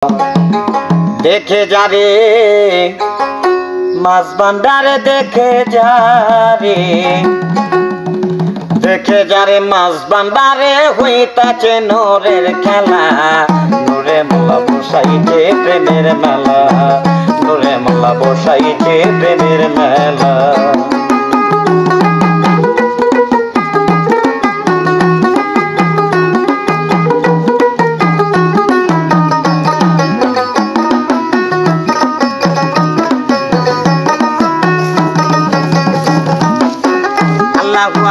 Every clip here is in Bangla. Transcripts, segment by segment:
देखे जा रे मास भांडारे देखे जा रे मास भांडारे হইতাছে নূরের খেলা নূরে মোল্লা বসাইছে প্রেমের মেলা নূরে মোল্লা বসাইছে প্রেমের মেলা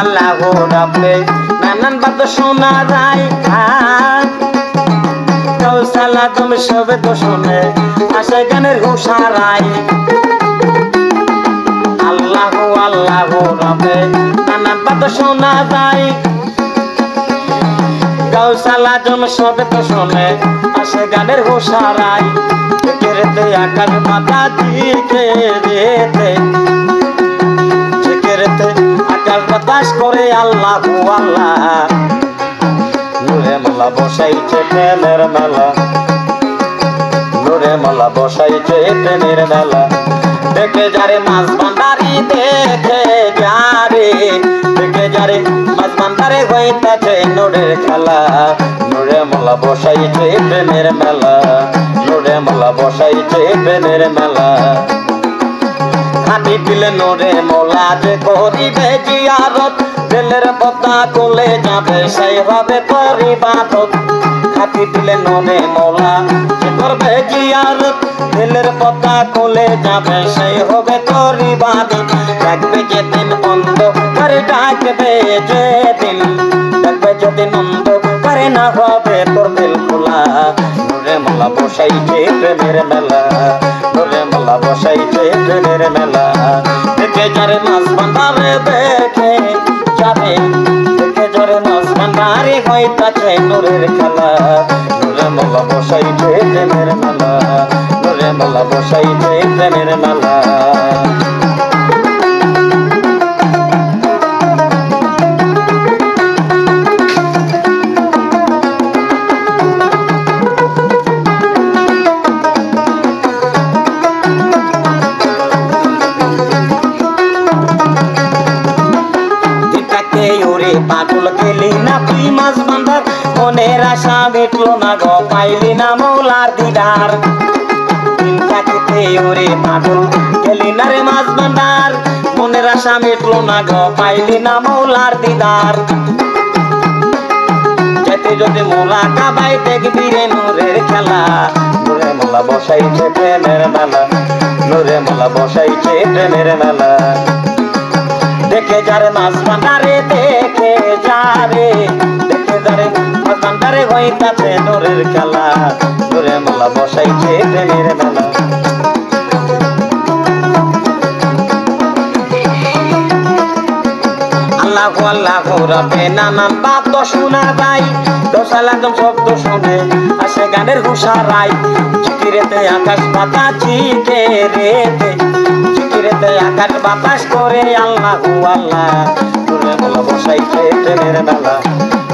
আল্লাহু রাব্বে নানান বাত শোনা যায় কৌশলা তুমি সবে তো শুনে আসে গানের হুশারাই আল্লাহু রাব্বে নানান বাত শোনা যায় কৌশলা তুমি সবে তো শুনে আসে গানের হুশারাই কেরেতে আকাশ মাথা দিকে রেতে আকাশ বাতাস করে আল্লাহু আল্লাহ নূরে মোল্লা বসাইছে প্রেমের মেলা নূরে মোল্লা বসাইছে প্রেমের মেলা দেখে যারে মাছ ভান্ডারি দেখে যারে মাছ ভান্ডারে হইতাছে নূরের খেলা নূরে মোল্লা বসাইছে প্রেমের মেলা নূরে মোল্লা বসাইছে প্রেমের মেলা হাতি দিলে নূরে মোল্লা যে করিবে জিয়ারত দিলের পতা কোলে যাবে সেই হবে পরিবাদত হাতি দিলে নূরে মোল্লা যে করবে জিয়ারত দিলের পতা কোলে যাবে সেই হবে পরিবাদত ডাকবে যেদিন অন্ধকারে ডাকবে যেদিন অন্ধকারে না হবে তোর দিল খোলা নূরে মোল্লা বসাইছে প্রেমের মেলা নূরে মোল্লা বসাইছে প্রেমের মেলা দেখে যারে মাছ ভান্ডারে দেখে যারে মাছ ভান্ডারে হইতাছে নূরের খেলা নূরে মোল্লা বসাইছে প্রেমের মেলা নূরে মোল্লা বসাইছে প্রেমের মেলা পাগল গেলি না তুই মাছ ভান্ডার মনের আশা মিটলো না গো পাইলি না মৌলার দিদার চিন্তাকে ওরে পাগল গেলি না রে মাছ ভান্ডার মনের আশা মিটলো না গো পাইলি না মৌলার দিদার যেতে যদি মোলা কাবাই দেখবি রে নূরের খেলা নূরে মোল্লা বসাইছে প্রেমের মেলা নূরে মোল্লা বসাইছে প্রেমের মেলা দেখে যারে মাছ ভান্ডারে দেখে যারে মাছ ভান্ডারে হইতাছে নূরের খেলা নূরে মোল্লা বসাইছে প্রেমের মেলা আল্লাহু রাব্বে নানান বাত শোনা যায় দশালাগম শব্দ শুনে আসে গানের হুশারাই চিকিরেতে আকাশ বাতাস চিকিরেতে আকাশ বাতাস করে আল্লাহু আল্লাহ নূরে মোল্লা বসাইছে প্রেমের মেলা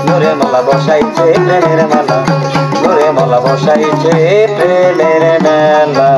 নূরে মোল্লা বসাইছে প্রেমের মেলা নূরে মোল্লা বসাইছে প্রেমের মেলা।